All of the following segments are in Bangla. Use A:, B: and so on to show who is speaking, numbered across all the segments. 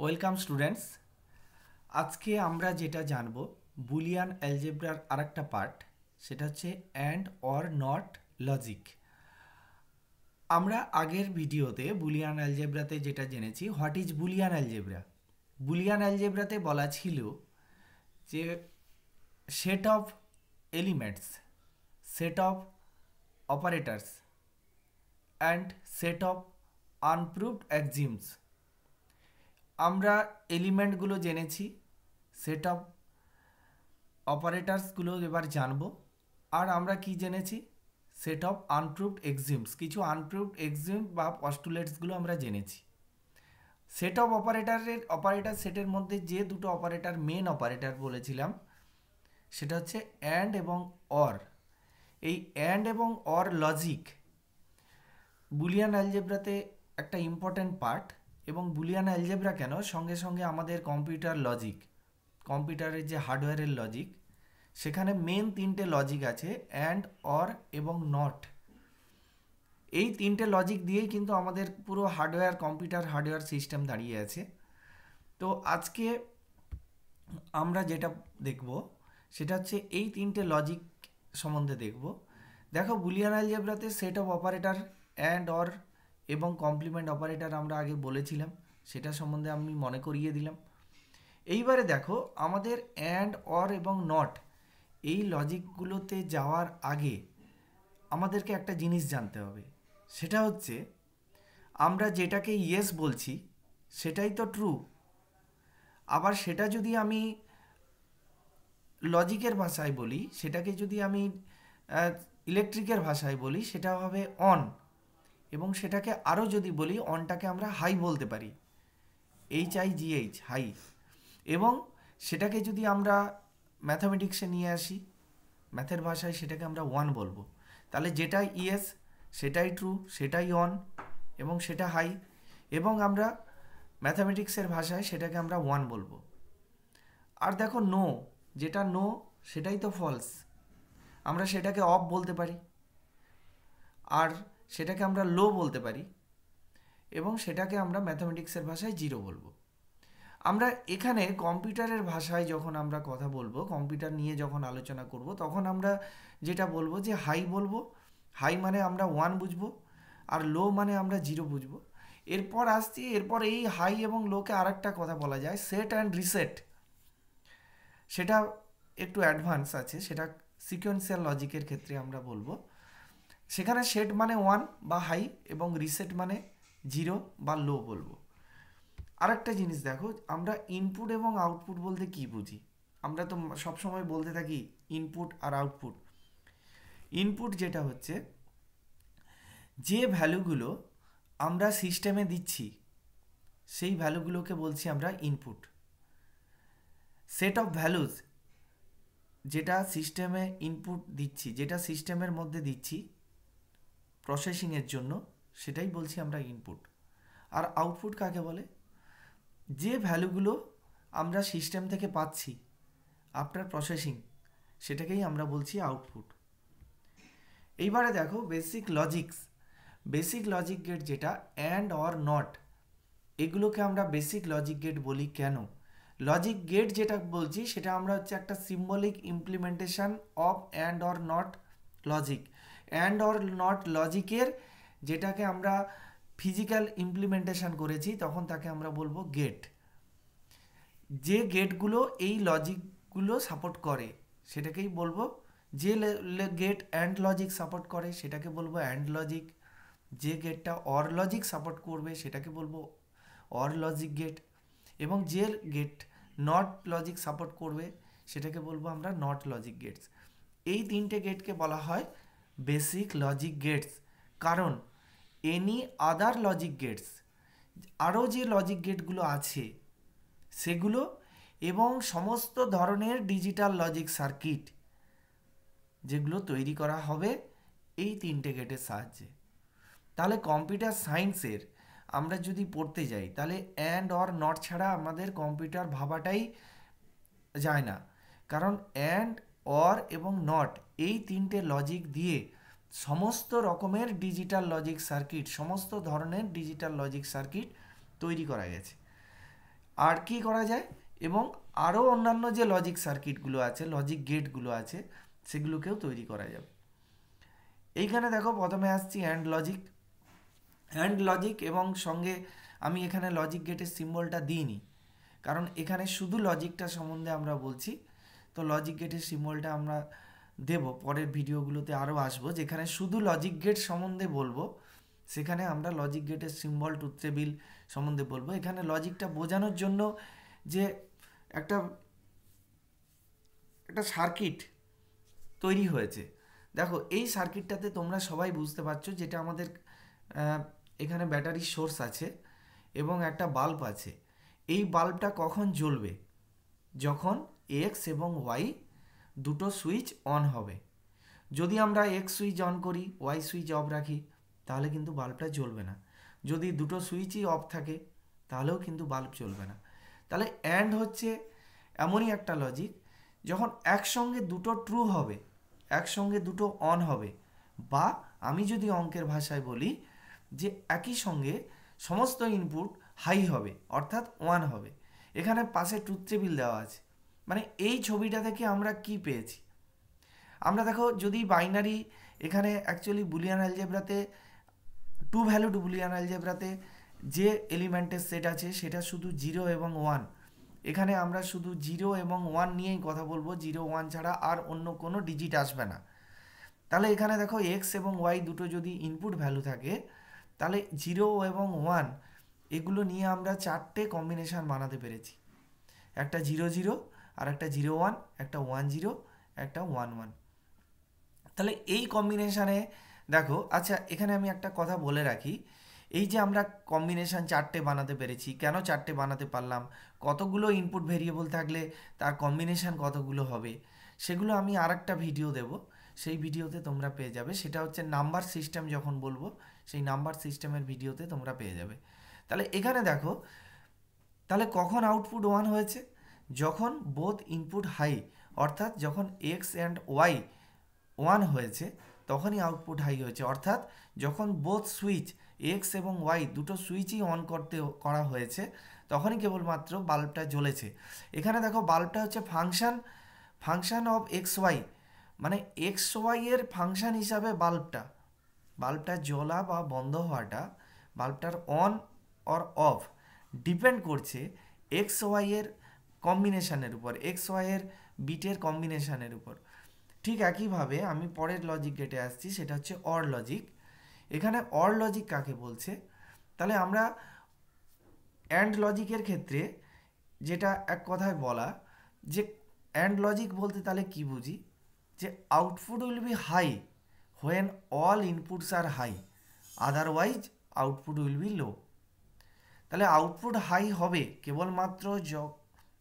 A: Welcome students. আজকে আমরা যেটা জানবো বুলিয়ান অ্যালজেব্রার আরেকটা পার্ট, সেটা হচ্ছে অ্যান্ড অর নট লজিক। আমরা আগের ভিডিওতে বুলিয়ান অ্যালজেব্রাতে যেটা জেনেছি, হোয়াট ইজ বুলিয়ান অ্যালজেব্রা। বুলিয়ান অ্যালজেব্রাতে বলা ছিল যে set of elements, set of operators and set of unproved axioms. আমরা এলিমেন্টগুলো জেনেছি, সেট অফ অপারেটার্সগুলো এবার জানবো। আর আমরা কি জেনেছি? সেট অফ আনপ্রুভড এক্সিমস, কিছু আনপ্রুভড এক্সিম বা পস্টুলেটসগুলো আমরা জেনেছি। সেট অফ অপারেটার সেটের মধ্যে যে দুটো অপারেটার মেন অপারেটার বলেছিলাম, সেটা হচ্ছে অ্যান্ড এবং অর। এই অ্যান্ড এবং অর লজিক বুলিয়ান অ্যালজেব্রাতে একটা ইম্পর্ট্যান্ট পার্ট। এবং বুলিয়ান অ্যালজেব্রা কেন, সঙ্গে সঙ্গে আমাদের কম্পিউটার লজিক, কম্পিউটারের যে হার্ডওয়্যারের লজিক, সেখানে মেন তিনটে লজিক আছে, অ্যান্ড অর এবং নট। এই তিনটে লজিক দিয়েই কিন্তু আমাদের পুরো হার্ডওয়্যার, কম্পিউটার হার্ডওয়্যার সিস্টেম দাঁড়িয়ে আছে। তো আজকে আমরা যেটা দেখব সেটা হচ্ছে এই তিনটে লজিক সম্বন্ধে দেখব। দেখো, বুলিয়ান অ্যালজেব্রাতে set of operator and or এবং কমপ্লিমেন্ট অপারেটর আমরা আগে বলেছিলাম, সেটা সম্বন্ধে আমি মনে করিয়ে দিলাম। এইবারে দেখো, আমাদের অ্যান্ড অর এবং নট এই লজিকগুলোতে যাওয়ার আগে আমাদেরকে একটা জিনিস জানতে হবে। সেটা হচ্ছে, আমরা যেটাকে ইয়েস বলছি সেটাই তো ট্রু। আবার সেটা যদি আমি লজিকের ভাষায় বলি, সেটাকে যদি আমি ইলেকট্রিকের ভাষায় বলি, সেটা হবে অন। এবং সেটাকে আরও যদি বলি, অনটাকে আমরা হাই বলতে পারি, HIGH, হাই। এবং সেটাকে যদি আমরা ম্যাথামেটিক্সে নিয়ে আসি, ম্যাথের ভাষায় সেটাকে আমরা ওয়ান বলবো। তাহলে যেটাই ইয়েস সেটাই ট্রু, সেটাই অন এবং সেটা হাই। এবং আমরা ম্যাথামেটিক্সের ভাষায় সেটাকে আমরা ওয়ান বলবো। আর দেখো, নো, যেটা নো সেটাই তো ফলস, আমরা সেটাকে অফ বলতে পারি। আর সেটাকে আমরা লো বলতে পারি এবং সেটাকে আমরা ম্যাথামেটিক্সের ভাষায় জিরো বলবো। আমরা এখানে কম্পিউটারের ভাষায় যখন আমরা কথা বলবো, কম্পিউটার নিয়ে যখন আলোচনা করব, তখন আমরা যেটা বলবো যে হাই বলবো। হাই মানে আমরা ওয়ান বুঝবো, আর লো মানে আমরা জিরো বুঝবো। এরপর এই হাই এবং লোকে আরেকটা কথা বলা যায়, সেট অ্যান্ড রিসেট। সেটা একটু অ্যাডভান্স আছে, সেটা সিকোয়েন্সিয়াল লজিকের ক্ষেত্রে আমরা বলবো। সেখানে সেট মানে ওয়ান বা হাই এবং রিসেট মানে জিরো বা লো বলবো। আরেকটা জিনিস দেখো, আমরা ইনপুট এবং আউটপুট বলতে কি বুঝি? আমরা তো সবসময় বলতে থাকি ইনপুট আর আউটপুট। ইনপুট যেটা হচ্ছে, যে ভ্যালুগুলো আমরা সিস্টেমে দিচ্ছি, সেই ভ্যালুগুলোকে বলছি আমরা ইনপুট। সেট অফ ভ্যালুজ, যেটা সিস্টেমে ইনপুট দিচ্ছি, যেটা সিস্টেমের মধ্যে দিচ্ছি প্রসেসিংয়ের জন্য, সেটাই বলছি আমরা ইনপুট। আর আউটপুট কাকে বলে? যে ভ্যালুগুলো আমরা সিস্টেম থেকে পাচ্ছি আফটার প্রসেসিং, সেটাকেই আমরা বলছি আউটপুট। এইবারে দেখো, বেসিক লজিক গেট যেটা অ্যান্ড অর নট, এগুলোকে আমরা বেসিক লজিক গেট বলি কেন? লজিক গেট যেটা বলছি সেটা আমরা হচ্ছে একটা symbolic implementation of and or not logic. And or not লজিকের যেটাকে আমরা ফিজিক্যাল ইমপ্লিমেন্টেশন করেছি, তখন তাকে আমরা বলবো গেট। যে গেটগুলো এই লজিকগুলো সাপোর্ট করে সেটাকেই বলবো। যে গেট অ্যান্ড লজিক সাপোর্ট করে সেটাকে বলবো অ্যান্ড লজিক। যে গেটটা অর লজিক সাপোর্ট করবে সেটাকে বলবো অর লজিক গেট। এবং যে গেট নট লজিক সাপোর্ট করবে সেটাকে বলবো আমরা নট লজিক গেটস। এই তিনটে গেটকে বলা হয় বেসিক লজিক গেটস। কারণ এনি আদার লজিক গেটস, আরও যে লজিক গেটগুলো আছে সেগুলো, এবং সমস্ত ধরনের ডিজিটাল লজিক সার্কিট যেগুলো তৈরি করা হবে এই তিনটে গেটের সাহায্যে। তাহলে কম্পিউটার সায়েন্সের আমরা যদি পড়তে যাই, তাহলে অ্যান্ড অর নট ছাড়া আমাদের কম্পিউটার ভাবাটাই যায় না। কারণ অ্যান্ড, অর এবং নট এই তিনটে লজিক দিয়ে সমস্ত রকমের ডিজিটাল লজিক সার্কিট, সমস্ত ধরনের ডিজিটাল লজিক সার্কিট তৈরি করা গেছে। আর কি করা যায়, এবং আরও অন্যান্য যে লজিক সার্কিটগুলো আছে, লজিক গেটগুলো আছে, সেগুলোকেও তৈরি করা যাবে। এইখানে দেখো প্রথমে আসছি অ্যান্ড লজিক, এবং সঙ্গে আমি এখানে লজিক গেটের সিম্বলটা দিইনি, কারণ এখানে শুধু লজিকটা সম্বন্ধে আমরা বলছি। তো লজিক গেটের সিম্বলটা আমরা দেব পরের ভিডিওগুলোতে, আরও আসবো যেখানে শুধু লজিক গেট সম্বন্ধে বলবো, সেখানে আমরা লজিক গেটের সিম্বল, ট্রুথ টেবিল সম্বন্ধে বলবো। এখানে লজিকটা বোঝানোর জন্য যে একটা একটা সার্কিট তৈরি হয়েছে, দেখো এই সার্কিটটাতে তোমরা সবাই বুঝতে পারছো, যেটা আমাদের এখানে ব্যাটারি সোর্স আছে এবং একটা বাল্ব আছে। এই বাল্বটা কখন জ্বলবে? যখন এক্স এবং ওয়াই দুটো সুইচ অন হবে। যদি আমরা এক্স সুইচ অন করি, ওয়াই সুইচ অফ রাখি, তাহলে কিন্তু বাল্বটা জ্বলবে না। যদি দুটো সুইচই অফ থাকে, তাহলেও কিন্তু বাল্ব জ্বলবে না। তাহলে অ্যান্ড হচ্ছে এমনই একটা লজিক, যখন একসঙ্গে দুটো ট্রু হবে, একসঙ্গে দুটো অন হবে, বা আমি যদি অঙ্কের ভাষায় বলি যে একই সঙ্গে সমস্ত ইনপুট হাই হবে, অর্থাৎ 1 হবে। এখানে পাশে ট্রুথ টেবিল দেওয়া আছে। মানে এই ছবিটা থেকে আমরা কি পেয়েছি? আমরা দেখো, যদি বাইনারি, এখানে অ্যাকচুয়ালি বুলিয়ান অ্যালজেব্রাতে টু ভ্যালুড বুলিয়ান অ্যালজেব্রাতে যে এলিমেন্টের সেট আছে সেটা শুধু 0 এবং 1। এখানে আমরা শুধু 0 এবং 1 নিয়েই কথা বলবো, 0 1 ছাড়া আর অন্য কোনো ডিজিট আসবে না। তাহলে এখানে দেখো এক্স এবং ওয়াই দুটো যদি ইনপুট ভ্যালু থাকে, তাহলে 0 এবং 1 এগুলো নিয়ে আমরা 4টে কম্বিনেশান বানাতে পেরেছি। একটা 0 0, আর একটা 0 1, একটা 1 0, একটা 1 1। তাহলে এই কম্বিনেশানে দেখো, আচ্ছা এখানে আমি একটা কথা বলে রাখি, এই যে আমরা কম্বিনেশান 4টে বানাতে পেরেছি, কেন 4টে বানাতে পারলাম, কতগুলো ইনপুট ভেরিয়েবল থাকলে তার কম্বিনেশান কতগুলো হবে, সেগুলো আমি আরেকটা ভিডিও দেব, সেই ভিডিওতে তোমরা পেয়ে যাবে। সেটা হচ্ছে নাম্বার সিস্টেম, যখন বলবো সেই নাম্বার সিস্টেমের ভিডিওতে তোমরা পেয়ে যাবে। তাহলে এখানে দেখো, তাহলে কখন আউটপুট 1 হয়েছে? যখন বোথ ইনপুট হাই, অর্থাৎ যখন এক্স অ্যান্ড ওয়াই 1 হয়েছে, তখনই আউটপুট হাই হয়েছে। অর্থাৎ যখন বোথ সুইচ এক্স এবং ওয়াই দুটো সুইচই অন করা হয়েছে, তখনই কেবলমাত্র বাল্বটা জ্বলেছে। এখানে দেখো, বাল্বটা হচ্ছে ফাংশান অফ এক্স ওয়াই, মানে এক্স ওয়াই এর ফাংশান হিসাবে বাল্বটা জ্বলা বা বন্ধ হওয়াটা, বাল্বটার অন অর অফ ডিপেন্ড করছে এক্স ওয়াই এর কম্বিনেশানের উপর, এক্স ওয়াই এর বিটের কম্বিনেশানের উপর। ঠিক একইভাবে আমি পরের লজিক গেটে আসছি, সেটা হচ্ছে অর লজিক। এখানে অর লজিক কাকে বলছে? তাহলে আমরা অ্যান্ড লজিকের ক্ষেত্রে যেটা এক কথায় বলা, যে অ্যান্ড লজিক বলতে তাহলে কি বুঝি, যে output will be high when all inputs are high, otherwise output will be low. তাহলে আউটপুট হাই হবে কেবলমাত্র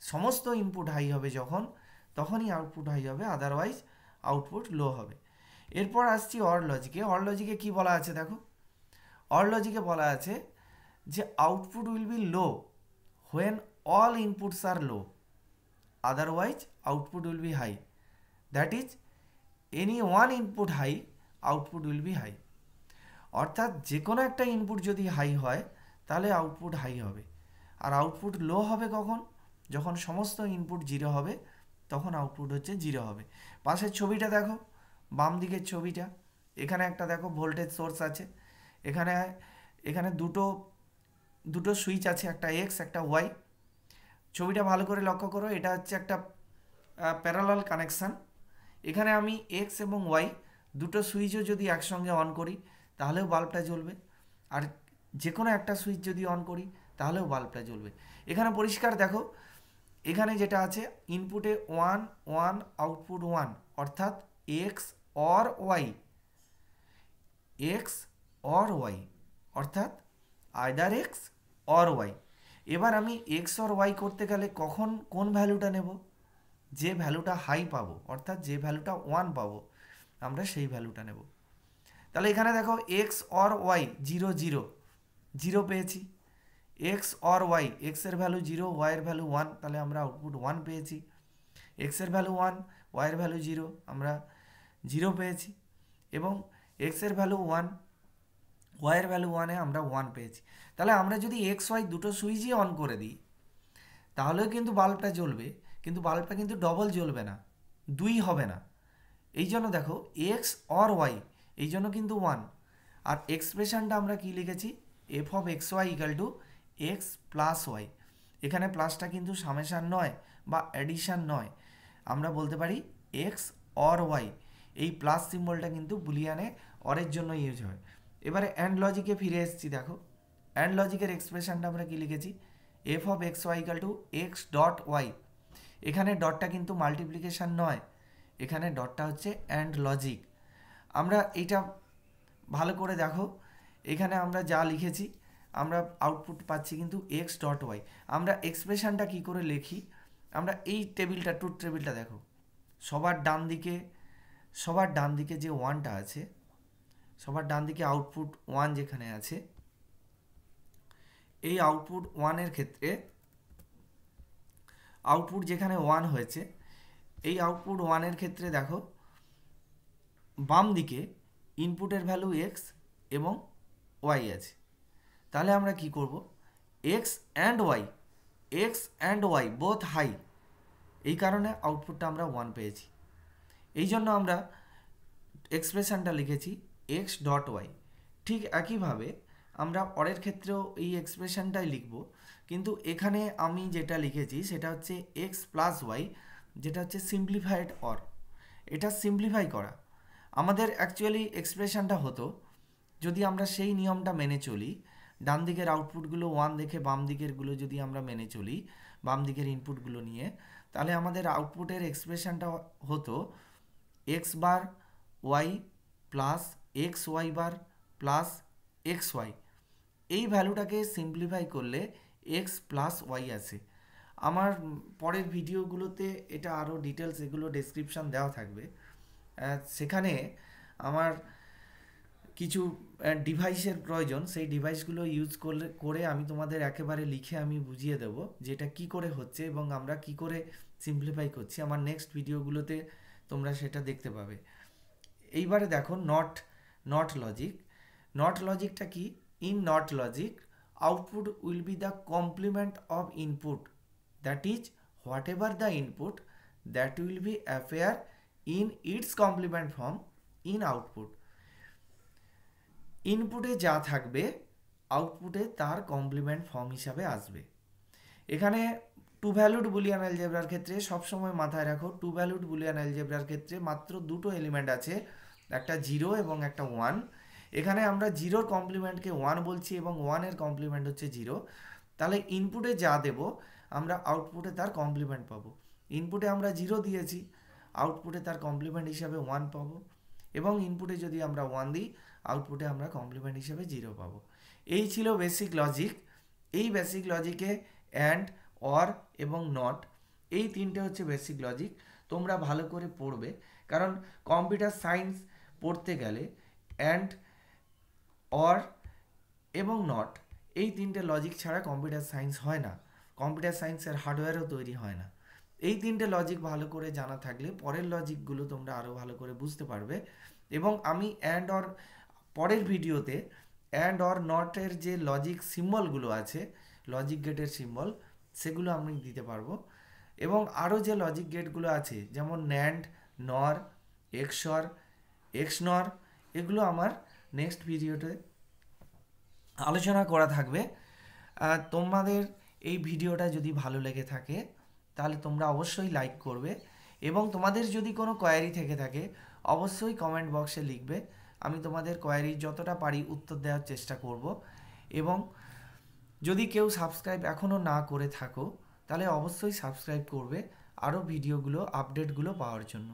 A: সমস্ত ইনপুট হাই হবে যখন, তখনই আউটপুট হাই হবে, আদারওয়াইজ আউটপুট লো হবে। এরপর আসছি অর লজিকে। অর লজিকে কী বলা আছে দেখো, অর লজিকে বলা আছে যে output will be low when all inputs are low, otherwise output will be high, that is any one input high, output will be high. অর্থাৎ যে কোনো একটা ইনপুট যদি হাই হয়, তাহলে আউটপুট হাই হবে। আর আউটপুট লো হবে কখন? যখন সমস্ত ইনপুট 0 হবে, তখন আউটপুট হচ্ছে 0 হবে। পাশের ছবিটা দেখো, বাম দিকের ছবিটা, এখানে একটা দেখো ভোল্টেজ সোর্স আছে, এখানে দুটো সুইচ আছে, একটা এক্স একটা ওয়াই। ছবিটা ভালো করে লক্ষ্য করো, এটা হচ্ছে একটা প্যারালাল কানেকশান। এখানে আমি এক্স এবং ওয়াই দুটো সুইচও যদি একসঙ্গে অন করি, তাহলেও বাল্বটা জ্বলবে। আর যে কোনো একটা সুইচ যদি অন করি, তাহলেও বাল্বটা জ্বলবে। এখানে পরিষ্কার দেখো, এখানে যেটা আছে ইনপুটে 1 1, আউটপুট 1, অর্থাৎ X or Y, X or Y, অর্থাৎ আইদার এক্স অর ওয়াই। এবার আমি এক্স অর ওয়াই করতে গেলে কখন কোন ভ্যালুটা নেব? যে ভ্যালুটা হাই পাবো, অর্থাৎ যে ভ্যালুটা 1 পাবো, আমরা সেই ভ্যালুটা নেব। তাহলে এখানে দেখো এক্স অর ওয়াই 0 0 0 পেয়েছি, এক্স অর ওয়াই, এক্সের ভ্যালু 0, ওয়াইয়ের ভ্যালু 1, তাহলে আমরা আউটপুট 1 পেয়েছি। এক্সের ভ্যালু 1, ওয়াইয়ের ভ্যালু 0, আমরা 0 পেয়েছি। এবং এক্সের ভ্যালু 1, ওয়াইয়ের ভ্যালু 1-এ আমরা 1 পেয়েছি। তাহলে আমরা যদি এক্স ওয়াই দুটো সুইচই অন করে দিই, তাহলেও কিন্তু বাল্বটা জ্বলবে, কিন্তু বাল্বটা কিন্তু ডবল জ্বলবে না, 2 হবে না। এই জন্য দেখো এক্স অর ওয়াই, এই জন্য কিন্তু 1। আর এক্সপ্রেশনটা আমরা কি লিখেছি, F of X Y equal to X plus Y. এখানে প্লাসটা কিন্তু সামেশান নয় বা অ্যাডিশান নয়, আমরা বলতে পারি এক্স অর ওয়াই। এই প্লাস সিম্বলটা কিন্তু বুলিয়ানে অরের জন্য ইউজ হয়। এবারে অ্যান্ড লজিকে ফিরে এসেছি, দেখো অ্যান্ড লজিকের এক্সপ্রেশনটা আমরা কি লিখেছি, F of X Y equal to X dot Y. এখানে ডটটা কিন্তু মাল্টিপ্লিকেশান নয়, এখানে ডটটা হচ্ছে অ্যান্ড লজিক। আমরা এইটা ভালো করে দেখো, এখানে আমরা যা লিখেছি আমরা আউটপুট পাচ্ছি কিন্তু এক্স ডট ওয়াই। আমরা এক্সপ্রেশনটা কি করে লিখি, আমরা এই টেবিলটা, ট্রুথ টেবিলটা দেখো, সবার ডান দিকে যে ওয়ানটা আছে, সবার ডান দিকে আউটপুট ওয়ান যেখানে আছে, এই আউটপুট ওয়ানের ক্ষেত্রে আউটপুট যেখানে ওয়ান হয়েছে, এই আউটপুট ওয়ানের ক্ষেত্রে দেখো বাম দিকে ইনপুটের ভ্যালু এক্স এবং ওয়াই আছে। তাহলে আমরা কি করব, X and Y both high, এই কারণে আউটপুটটা আমরা 1 পেয়েছি। এই জন্য আমরা এক্সপ্রেশনটা লিখেছি এক্স ডট ওয়াই। ঠিক একইভাবে আমরা অরের ক্ষেত্রেও এই এক্সপ্রেশনটাই লিখব, কিন্তু এখানে আমি যেটা লিখেছি সেটা হচ্ছে এক্স প্লাস ওয়াই, যেটা হচ্ছে সিম্পলিফাইড অর। এটা সিম্পলিফাই করা। আমাদের অ্যাকচুয়ালি এক্সপ্রেশনটা হতো, যদি আমরা সেই নিয়মটা মেনে চলি, ডান দিকের আউটপুটগুলো 1 দেখে বাম দিকেরগুলো যদি আমরা মেনে চলি, বাম দিকের ইনপুটগুলো নিয়ে, তাহলে আমাদের আউটপুটের এক্সপ্রেশনটা হতো x bar Y plus x y bar plus x Y. এই ভ্যালুটাকে সিম্পলিফাই করলে এক্স প্লাস ওয়াই আসে। আমার পরের ভিডিওগুলোতে এটা আরও ডিটেলস, এগুলো ডেসক্রিপশান দেওয়া থাকবে। সেখানে আমার কিছু ডিভাইসের প্রয়োজন, সেই ডিভাইসগুলো ইউজ করে আমি তোমাদের একেবারে লিখে আমি বুঝিয়ে দেব যে এটা কী করে হচ্ছে এবং আমরা কি করে সিম্পলিফাই করছি। আমার নেক্সট ভিডিওগুলোতে তোমরা সেটা দেখতে পাবে। এইবারে দেখো নট লজিকটা কি, in not logic output will be the complement of input, that is whatever the input that will be appear in its complement form in output. ইনপুটে যা থাকবে আউটপুটে তার কমপ্লিমেন্ট ফর্ম হিসাবে আসবে। এখানে টু ভ্যালুড বুলিয়ান অ্যালজেব্রার ক্ষেত্রে সবসময় মাথায় রাখো, টু ভ্যালুড বুলিয়ান অ্যালজেব্রার ক্ষেত্রে মাত্র দুটো এলিমেন্ট আছে, একটা 0 এবং একটা 1। এখানে আমরা 0-র কমপ্লিমেন্টকে 1 বলছি এবং 1-এর কমপ্লিমেন্ট হচ্ছে 0। তাহলে ইনপুটে যা দেব আমরা আউটপুটে তার কমপ্লিমেন্ট পাবো। ইনপুটে আমরা 0 দিয়েছি, আউটপুটে তার কমপ্লিমেন্ট হিসাবে 1 পাবো, এবং ইনপুটে যদি আমরা 1 দিই আউটপুটে আমরা কমপ্লিমেন্ট হিসাবে 0 পাবো। এই ছিল বেসিক লজিক। এই বেসিক লজিকে অ্যান্ড, অর এবং নট, এই তিনটে হচ্ছে বেসিক লজিক। তোমরা ভালো করে পড়বে, কারণ কম্পিউটার সায়েন্স পড়তে গেলে অ্যান্ড, অর এবং নট, এই তিনটে লজিক ছাড়া কম্পিউটার সায়েন্স হয় না। কম্পিউটার সায়েন্সের হার্ডওয়্যারও তৈরি হয় না। এই তিনটে লজিক ভালো করে জানা থাকলে পরের লজিকগুলো তোমরা আরও ভালো করে বুঝতে পারবে। এবং আমি অ্যান্ড, অর পরের ভিডিওতে অ্যান্ড, অর, নটের যে লজিক সিম্বলগুলো আছে, লজিক গেটের সিম্বল, সেগুলো আমি দিতে পারবো। এবং আরও যে লজিক গেটগুলো আছে যেমন ন্যান্ড, নর, এক্সর, এক্সনর, এগুলো আমার নেক্সট ভিডিওতে আলোচনা করা থাকবে। তোমাদের এই ভিডিওটা যদি ভালো লেগে থাকে তাহলে তোমরা অবশ্যই লাইক করবে, এবং তোমাদের যদি কোনো কোয়ারি থেকে থাকে অবশ্যই কমেন্ট বক্সে লিখবে। আমি তোমাদের কোয়ারি যতটা পারি উত্তর দেওয়ার চেষ্টা করব। এবং যদি কেউ সাবস্ক্রাইব এখনও না করে থাকো তাহলে অবশ্যই সাবস্ক্রাইব করবে আরও ভিডিওগুলো, আপডেটগুলো পাওয়ার জন্য।